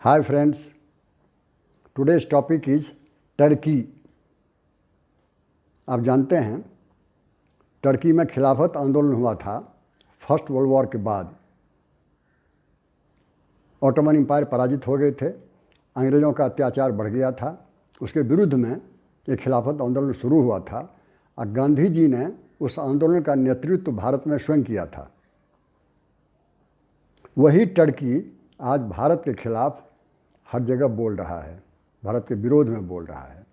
Hi friends, today's topic is Turkey. आप जानते हैं टर्की में खिलाफत आंदोलन हुआ था फर्स्ट वर्ल्ड वॉर के बाद। ऑटोमन एम्पायर पराजित हो गए थे, अंग्रेज़ों का अत्याचार बढ़ गया था। उसके विरुद्ध में एक खिलाफत आंदोलन शुरू हुआ था और गांधी जी ने उस आंदोलन का नेतृत्व भारत में स्वयं किया था। वही टर्की आज भारत के खिलाफ हर जगह बोल रहा है, भारत के विरोध में बोल रहा है।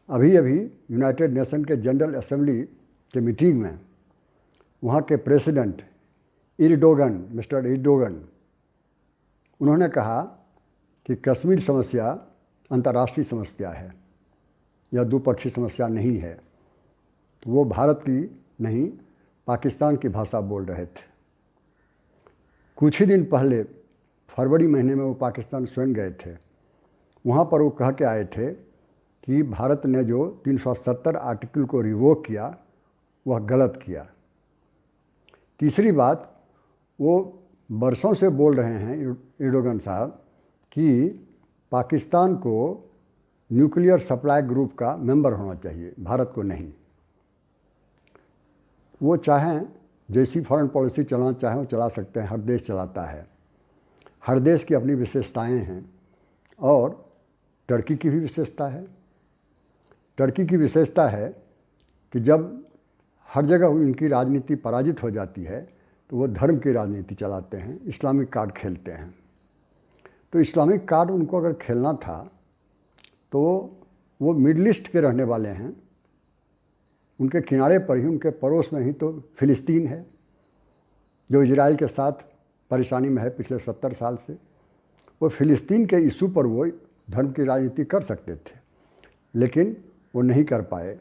अभी अभी यूनाइटेड नेशन के जनरल असेंबली के मीटिंग में वहाँ के प्रेसिडेंट मिस्टर इरडोगन, उन्होंने कहा कि कश्मीर समस्या अंतर्राष्ट्रीय समस्या है, यह द्विपक्षीय समस्या नहीं है। तो वो भारत की नहीं, पाकिस्तान की भाषा बोल रहे थे। कुछ ही दिन पहले फरवरी महीने में वो पाकिस्तान स्वयं गए थे। वहाँ पर वो कह के आए थे कि भारत ने जो 370 आर्टिकल को रिवोक किया वह गलत किया। तीसरी बात, वो बरसों से बोल रहे हैं इरडोगन साहब कि पाकिस्तान को न्यूक्लियर सप्लाई ग्रुप का मेंबर होना चाहिए, भारत को नहीं। वो चाहें जैसी फॉरेन पॉलिसी चलाना चाहें वो चला सकते हैं, हर देश चलाता है, हर देश की अपनी विशेषताएं हैं और टर्की की भी विशेषता है। टर्की की विशेषता है कि जब हर जगह उनकी राजनीति पराजित हो जाती है तो वो धर्म की राजनीति चलाते हैं, इस्लामिक कार्ड खेलते हैं। तो इस्लामिक कार्ड उनको अगर खेलना था तो वो मिडल ईस्ट के रहने वाले हैं, उनके किनारे पर ही, उनके पड़ोस में ही तो फ़िलिस्तीन है जो इजराइल के साथ परेशानी में है पिछले 70 साल से। वो फ़िलिस्तीन के इशू पर वो धर्म की राजनीति कर सकते थे, लेकिन वो नहीं कर पाए,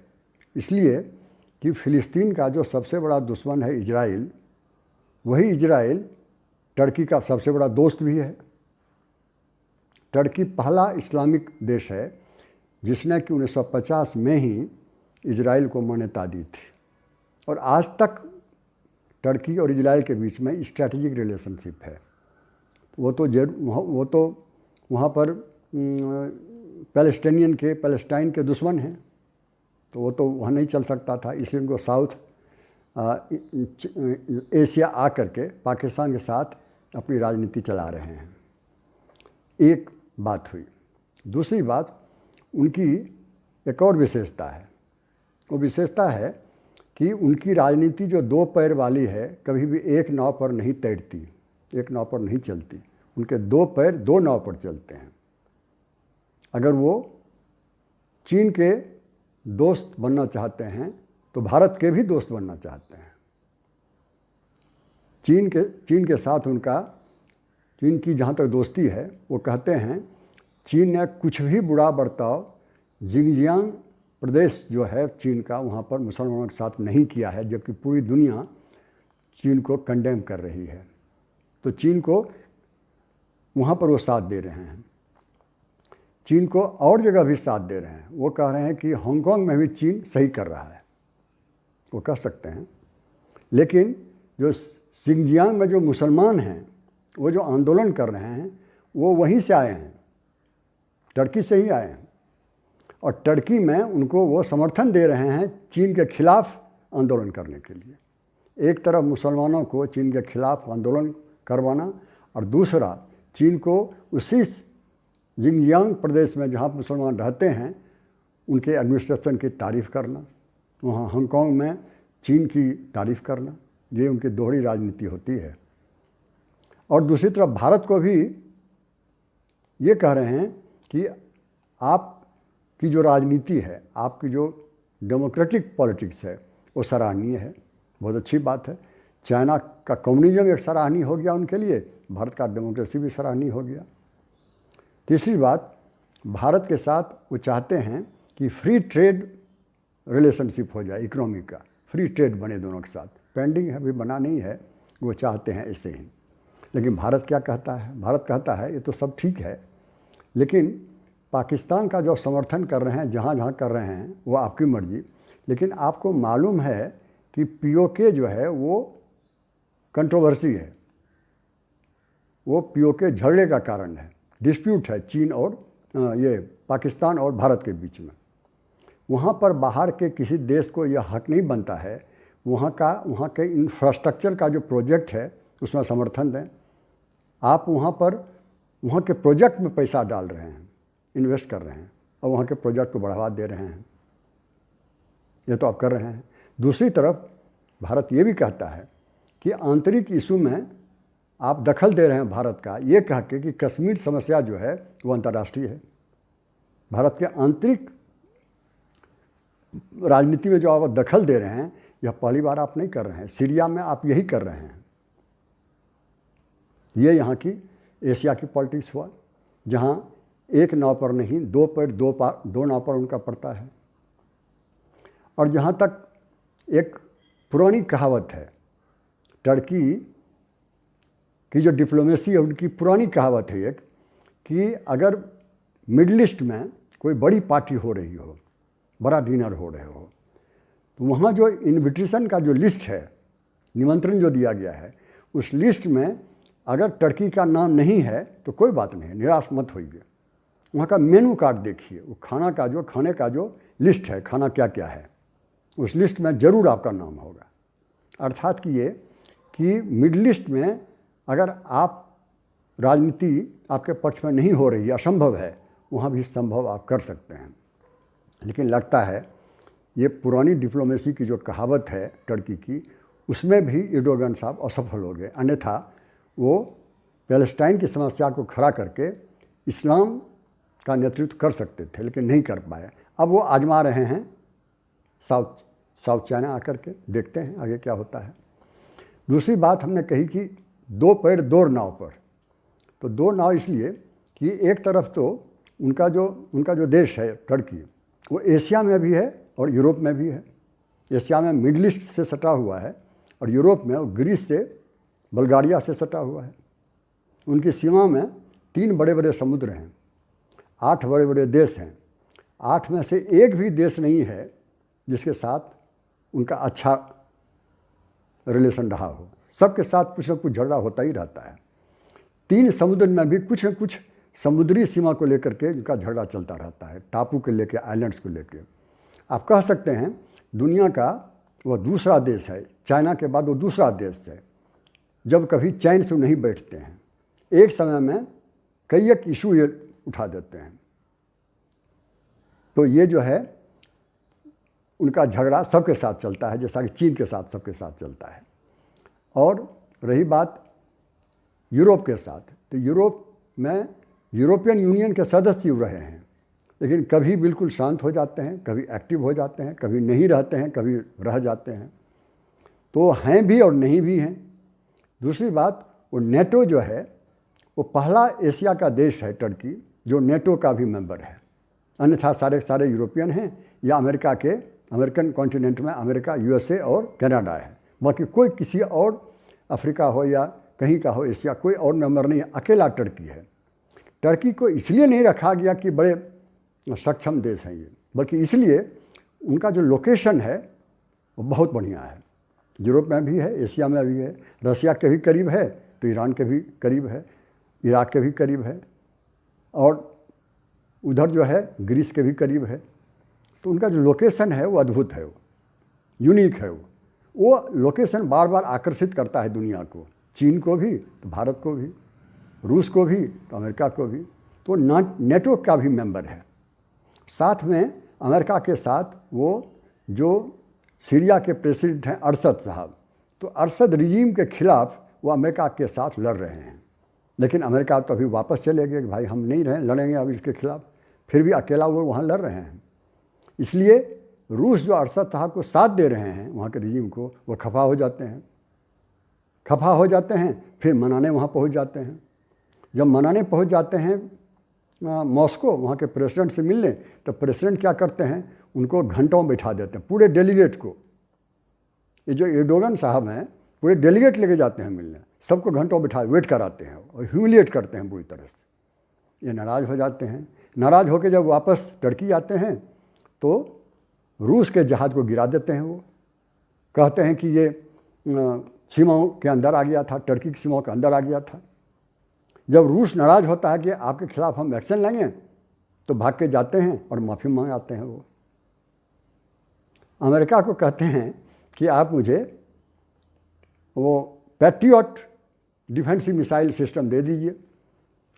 इसलिए कि फ़िलिस्तीन का जो सबसे बड़ा दुश्मन है इजराइल, वही इजराइल टर्की का सबसे बड़ा दोस्त भी है। टर्की पहला इस्लामिक देश है जिसने कि 1950 में ही इजराइल को मान्यता दी थी और आज तक टर्की और इजराइल के बीच में स्ट्रैटेजिक रिलेशनशिप है। वो तो वहाँ पर पैलेस्टाइन के दुश्मन हैं, तो वो तो वहाँ नहीं चल सकता था, इसलिए उनको साउथ एशिया आ करके पाकिस्तान के साथ अपनी राजनीति चला रहे हैं। एक बात हुई। दूसरी बात, उनकी एक और विशेषता है। वो विशेषता है कि उनकी राजनीति जो दो पैर वाली है, कभी भी एक नाव पर नहीं तैरती, एक नाव पर नहीं चलती। उनके दो पैर दो नाव पर चलते हैं। अगर वो चीन के दोस्त बनना चाहते हैं तो भारत के भी दोस्त बनना चाहते हैं। चीन के साथ चीन की जहाँ तक दोस्ती है, वो कहते हैं चीन ने कुछ भी बुरा बर्ताव जिंगजियांग प्रदेश जो है चीन का, वहाँ पर मुसलमानों के साथ नहीं किया है, जबकि पूरी दुनिया चीन को कंडेम कर रही है। तो चीन को वहाँ पर वो साथ दे रहे हैं, चीन को और जगह भी साथ दे रहे हैं। वो कह रहे हैं कि हांगकांग में भी चीन सही कर रहा है, वो कह सकते हैं। लेकिन जो सिंजियांग में जो मुसलमान हैं, वो जो आंदोलन कर रहे हैं, वो वहीं से आए हैं, टर्की से ही आए हैं और टर्की में उनको वो समर्थन दे रहे हैं चीन के खिलाफ आंदोलन करने के लिए। एक तरफ मुसलमानों को चीन के खिलाफ आंदोलन करवाना और दूसरा चीन को उसी जिंगजियांग प्रदेश में जहाँ मुसलमान रहते हैं उनके एडमिनिस्ट्रेशन की तारीफ़ करना, वहाँ हांगकांग में चीन की तारीफ़ करना। ये उनकी दोहरी राजनीति होती है। और दूसरी तरफ भारत को भी ये कह रहे हैं कि आपकी जो राजनीति है, आपकी जो डेमोक्रेटिक पॉलिटिक्स है, वो सराहनीय है, बहुत अच्छी बात है। चाइना का कम्युनिज्म एक सराहनीय हो गया उनके लिए, भारत का डेमोक्रेसी भी सराहनीय हो गया। तीसरी बात, भारत के साथ वो चाहते हैं कि फ्री ट्रेड रिलेशनशिप हो जाए, इकोनॉमी का फ्री ट्रेड बने दोनों के साथ। पेंडिंग है, अभी बना नहीं है, वो चाहते हैं ऐसे ही। लेकिन भारत क्या कहता है? भारत कहता है ये तो सब ठीक है, लेकिन पाकिस्तान का जो समर्थन कर रहे हैं, जहाँ जहाँ कर रहे हैं, वो आपकी मर्जी। लेकिन आपको मालूम है कि पीओके जो है वो कंट्रोवर्सी है, वो पीओके झगड़े का कारण है। डिस्प्यूट है चीन और ये पाकिस्तान और भारत के बीच में। वहाँ पर बाहर के किसी देश को यह हक नहीं बनता है वहाँ के इंफ्रास्ट्रक्चर का जो प्रोजेक्ट है उसमें समर्थन दें। आप वहाँ के प्रोजेक्ट में पैसा डाल रहे हैं, इन्वेस्ट कर रहे हैं और वहाँ के प्रोजेक्ट को बढ़ावा दे रहे हैं, ये तो आप कर रहे हैं। दूसरी तरफ भारत ये भी कहता है कि आंतरिक इशू में आप दखल दे रहे हैं भारत का, ये कह के कि कश्मीर समस्या जो है वो अंतर्राष्ट्रीय है। भारत के आंतरिक राजनीति में जो आप दखल दे रहे हैं यह पहली बार आप नहीं कर रहे हैं, सीरिया में आप यही कर रहे हैं। ये यहाँ की एशिया की पॉलिटिक्स हुआ, जहाँ एक नाव पर नहीं दो नाव पर उनका पड़ता है। और जहाँ तक एक पुरानी कहावत है, टर्की की जो डिप्लोमेसी है उनकी पुरानी कहावत है एक, कि अगर मिडल ईस्ट में कोई बड़ी पार्टी हो रही हो, बड़ा डिनर हो रहे हो, तो वहाँ जो इनविटेशन का जो लिस्ट है, निमंत्रण जो दिया गया है, उस लिस्ट में अगर टर्की का नाम नहीं है तो कोई बात नहीं, निराश मत होइए। वहाँ का मेनू कार्ड देखिए, वो खाने का जो लिस्ट है, खाना क्या क्या है, उस लिस्ट में ज़रूर आपका नाम होगा। अर्थात कि ये कि मिडल ईस्ट में अगर आप राजनीति आपके पक्ष में नहीं हो रही, असंभव है, वहाँ भी संभव आप कर सकते हैं। लेकिन लगता है ये पुरानी डिप्लोमेसी की जो कहावत है टर्की की, उसमें भी एर्डोगन साहब असफल हो गए। अन्यथा वो पैलेस्टाइन की समस्या को खड़ा करके इस्लाम का नेतृत्व कर सकते थे, लेकिन नहीं कर पाए। अब वो आजमा रहे हैं साउथ चाइना आकर के, देखते हैं आगे क्या होता है। दूसरी बात हमने कही कि दो पैर दो नाव पर, तो दो नाव इसलिए कि एक तरफ तो उनका जो देश है टर्की, वो एशिया में भी है और यूरोप में भी है। एशिया में मिडल ईस्ट से सटा हुआ है और यूरोप में वो ग्रीस से, बल्गारिया से सटा हुआ है। उनकी सीमा में 3 बड़े बड़े समुद्र हैं, 8 बड़े बड़े देश हैं। 8 में से एक भी देश नहीं है जिसके साथ उनका अच्छा रिलेशन रहा हो। सबके साथ कुछ न कुछ झगड़ा होता ही रहता है। 3 समुद्र में भी कुछ न कुछ समुद्री सीमा को लेकर के उनका झगड़ा चलता रहता है, टापू के लेके, आइलैंड्स को लेके। आप कह सकते हैं दुनिया का वह दूसरा देश है, चाइना के बाद वो दूसरा देश है जब कभी चैन से नहीं बैठते हैं। एक समय में कई एक इशू ये उठा देते हैं। तो ये जो है उनका झगड़ा सबके साथ चलता है, जैसा कि चीन के साथ सबके साथ चलता है। और रही बात यूरोप के साथ, तो यूरोप में यूरोपियन यूनियन के सदस्य रहे हैं, लेकिन कभी बिल्कुल शांत हो जाते हैं, कभी एक्टिव हो जाते हैं, कभी नहीं रहते हैं, कभी रह जाते हैं। तो हैं भी और नहीं भी हैं। दूसरी बात, वो नेटो जो है वो पहला एशिया का देश है टर्की जो नेटो का भी मेंबर है। अन्यथा सारे यूरोपियन हैं या अमेरिकन कॉन्टिनेंट में अमेरिका, यूएसए और कनाडा है। बाकी कोई किसी और अफ्रीका हो या कहीं का हो एशिया, कोई और मेंबर नहीं है, अकेला टर्की है। टर्की को इसलिए नहीं रखा गया कि बड़े सक्षम देश हैं ये, बल्कि इसलिए उनका जो लोकेशन है वो बहुत बढ़िया है। यूरोप में भी है, एशिया में भी है, रसिया के भी करीब है तो ईरान के भी करीब है, इराक के भी करीब है, और उधर जो है ग्रीस के भी करीब है। तो उनका जो लोकेशन है वो अद्भुत है, वो यूनिक है। वो लोकेशन बार बार आकर्षित करता है दुनिया को, चीन को भी तो भारत को भी, रूस को भी तो अमेरिका को भी। तो नेटो का भी मेंबर है। साथ में अमेरिका के साथ वो जो सीरिया के प्रेसिडेंट हैं अरसद साहब, तो अरसद रिजीम के खिलाफ वो अमेरिका के साथ लड़ रहे हैं। लेकिन अमेरिका तो अभी वापस चले गए कि भाई हम नहीं लड़ेंगे अभी इसके खिलाफ, फिर भी अकेला वो वहाँ लड़ रहे हैं। इसलिए रूस जो अरसद साहब को साथ दे रहे हैं वहाँ के रिजीम को, वो खफा हो जाते हैं, फिर मनाने वहाँ पहुँच जाते हैं। जब मनाने पहुँच जाते हैं मॉस्को, वहाँ के प्रेसिडेंट से मिलने, तो प्रेसिडेंट क्या करते हैं, उनको घंटों बैठा देते हैं, पूरे डेलीगेट को। ये जो एर्डोगन साहब हैं पूरे डेलीगेट लेके जाते हैं मिलने, सबको घंटों बैठा वेट कराते हैं और ह्यूमिलिएट करते हैं पूरी तरह से। ये नाराज़ हो जाते हैं। नाराज़ होकर जब वापस टर्की आते हैं तो रूस के जहाज़ को गिरा देते हैं। वो कहते हैं कि ये सीमाओं के अंदर आ गया था, टर्की की सीमाओं के अंदर आ गया था। जब रूस नाराज़ होता है कि आपके खिलाफ हम एक्शन लेंगे तो भाग के जाते हैं और माफ़ी मांगाते हैं। वो अमेरिका को कहते हैं कि आप मुझे वो पैट्रियट डिफेंसिव मिसाइल सिस्टम दे दीजिए।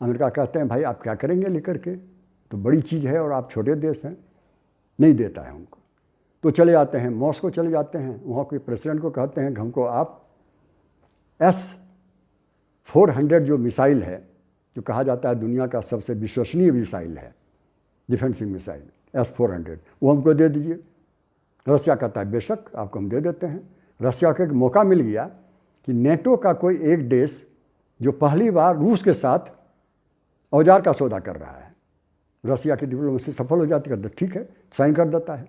अमेरिका कहते हैं भाई आप क्या करेंगे लेकर के, तो बड़ी चीज़ है और आप छोटे देश हैं, नहीं देता है उनको। तो चले जाते हैं मॉस्को, चले जाते हैं वहाँ के प्रेसिडेंट को कहते हैं कि हमको आप S-400 जो मिसाइल है, जो कहा जाता है दुनिया का सबसे विश्वसनीय मिसाइल है, डिफेंसिव मिसाइल S-400, वो हमको दे दीजिए। रसिया कहता है बेशक आपको हम दे देते हैं। रसिया को एक मौका मिल गया कि नेटो का कोई एक देश जो पहली बार रूस के साथ औजार का सौदा कर रहा है, रसिया की डिप्लोमेसी सफल हो जाती है, ठीक है साइन कर देता है।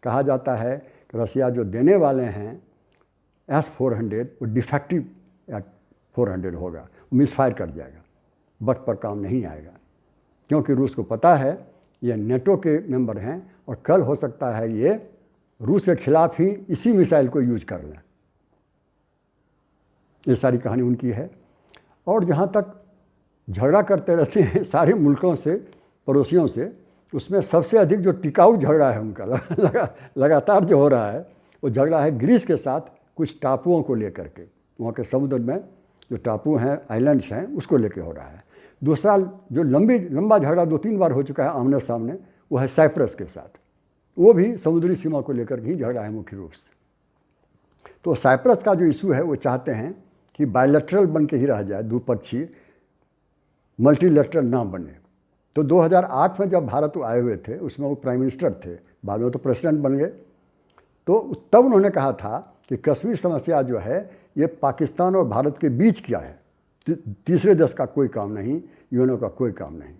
कहा जाता है कि रसिया जो देने वाले हैं S-400 वो डिफेक्टिव 400 होगा, मिसफायर कर जाएगा, वक्त पर काम नहीं आएगा, क्योंकि रूस को पता है ये नेटो के मेंबर हैं और कल हो सकता है ये रूस के खिलाफ ही इसी मिसाइल को यूज कर लें। ये सारी कहानी उनकी है। और जहाँ तक झगड़ा करते रहते हैं सारे मुल्कों से, पड़ोसियों से, उसमें सबसे अधिक जो टिकाऊ झगड़ा है उनका लगातार जो हो रहा है वो झगड़ा है ग्रीस के साथ कुछ टापुओं को लेकर के। वहाँ के समुद्र में जो टापू हैं, आइलैंड्स हैं, उसको लेकर हो रहा है। दूसरा जो लंबा झगड़ा 2-3 बार हो चुका है आमने सामने, वो है साइप्रस के साथ। वो भी समुद्री सीमा को लेकर ही झगड़ा है मुख्य रूप से। तो साइप्रस का जो इशू है वो चाहते हैं कि बायलैटरल बन के ही रह जाए, द्विपक्षीय, मल्टीलैटरल ना बने। तो 2008 में जब भारत आए हुए थे उसमें वो प्राइम मिनिस्टर थे, बाद में तो प्रेसिडेंट बन गए। तो तब उन्होंने कहा था कि कश्मीर समस्या जो है ये पाकिस्तान और भारत के बीच क्या है, तीसरे देश का कोई काम नहीं, यूएनओ का कोई काम नहीं।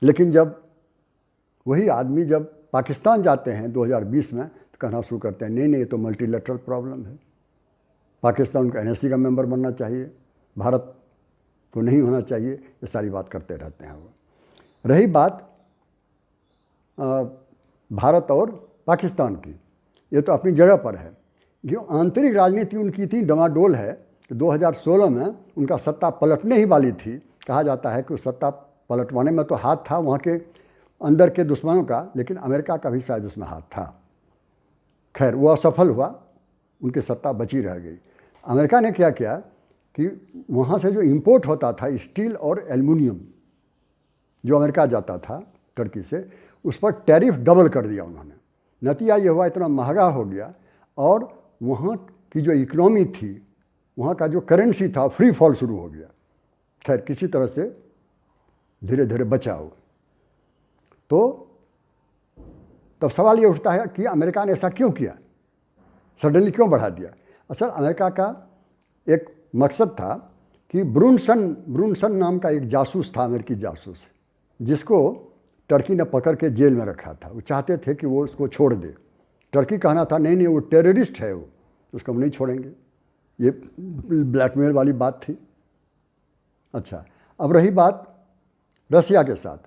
लेकिन जब वही आदमी जब पाकिस्तान जाते हैं 2020 में तो कहना शुरू करते हैं नहीं नहीं ये तो मल्टीलैटरल प्रॉब्लम है, पाकिस्तान को NSC का मेंबर बनना चाहिए, भारत को नहीं होना चाहिए, ये सारी बात करते रहते हैं वो। रही बात भारत और पाकिस्तान की, ये तो अपनी जगह पर है। जो आंतरिक राजनीति उनकी इतनी डमाडोल है कि 2016 में उनका सत्ता पलटने ही वाली थी। कहा जाता है कि उस सत्ता पलटवाने में तो हाथ था वहाँ के अंदर के दुश्मनों का, लेकिन अमेरिका का भी शायद उसमें हाथ था। खैर वो असफल हुआ, उनकी सत्ता बची रह गई। अमेरिका ने क्या किया कि वहाँ से जो इंपोर्ट होता था स्टील और एल्युमिनियम जो अमेरिका जाता था टर्की से, उस पर टैरिफ डबल कर दिया उन्होंने। नतीजा ये हुआ इतना महंगा हो गया और वहाँ की जो इकोनॉमी थी, वहाँ का जो करेंसी था फ्री फॉल शुरू हो गया। खैर किसी तरह से धीरे धीरे बचा हो। तो तब सवाल ये उठता है कि अमेरिका ने ऐसा क्यों किया, सडनली क्यों बढ़ा दिया। असल अमेरिका का एक मकसद था कि ब्रूनसन नाम का एक जासूस था, अमेरिकी जासूस, जिसको टर्की ने पकड़ के जेल में रखा था। वो चाहते थे कि वो उसको छोड़ दे। टर्की कहना था नहीं नहीं वो टेररिस्ट है, वो उसको हम नहीं छोड़ेंगे। ये ब्लैकमेल वाली बात थी। अच्छा, अब रही बात रसिया के साथ।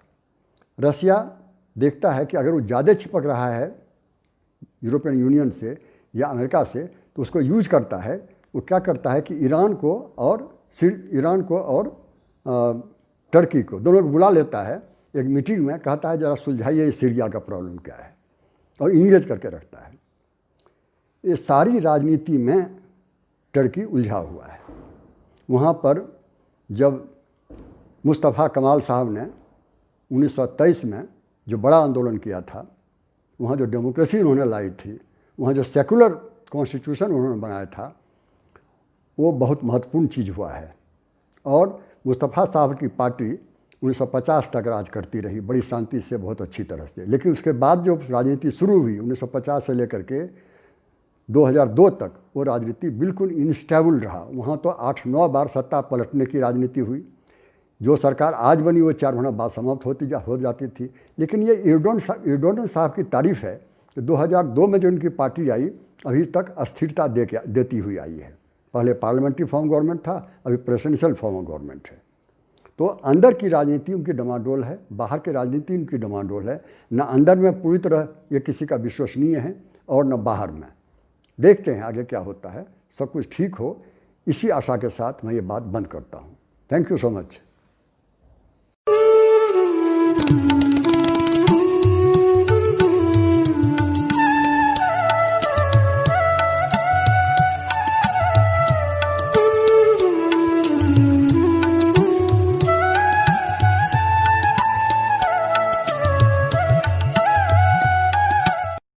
रसिया देखता है कि अगर वो ज़्यादा चिपक रहा है यूरोपियन यूनियन से या अमेरिका से, तो उसको यूज करता है। वो क्या करता है कि ईरान को और टर्की को दोनों को बुला लेता है एक मीटिंग में, कहता है ज़रा सुलझाइए सीरिया का प्रॉब्लम क्या है, और इंगेज करके रखता है। ये सारी राजनीति में टर्की उलझा हुआ है। वहाँ पर जब मुस्तफ़ा कमाल साहब ने 1923 में जो बड़ा आंदोलन किया था, वहाँ जो डेमोक्रेसी उन्होंने लाई थी, वहाँ जो सेकुलर कॉन्स्टिट्यूशन उन्होंने बनाया था, वो बहुत महत्वपूर्ण चीज़ हुआ है। और मुस्तफ़ा साहब की पार्टी 1950 तक राज करती रही बड़ी शांति से, बहुत अच्छी तरह से। लेकिन उसके बाद जो राजनीति शुरू हुई 1950 से लेकर के 2002 तक, वो राजनीति बिल्कुल इंस्टेबल रहा। वहाँ तो 8-9 बार सत्ता पलटने की राजनीति हुई। जो सरकार आज बनी वो 4 महीना बाद समाप्त हो जाती थी। लेकिन ये एर्डोगन साहब की तारीफ है कि 2002 में जो इनकी पार्टी आई, अभी तक अस्थिरता देती हुई आई है। पहले पार्लियामेंट्री फॉर्म गवर्नमेंट था, अभी प्रेसिडेंशियल फॉर्म गवर्नमेंट है। तो अंदर की राजनीति उनकी डमाडोल है, बाहर की राजनीति उनकी डमाडोल है। न अंदर में पूरी तरह ये किसी का विश्वसनीय है और न बाहर में। देखते हैं आगे क्या होता है। सब कुछ ठीक हो, इसी आशा के साथ मैं ये बात बंद करता हूँ। Thank you so much.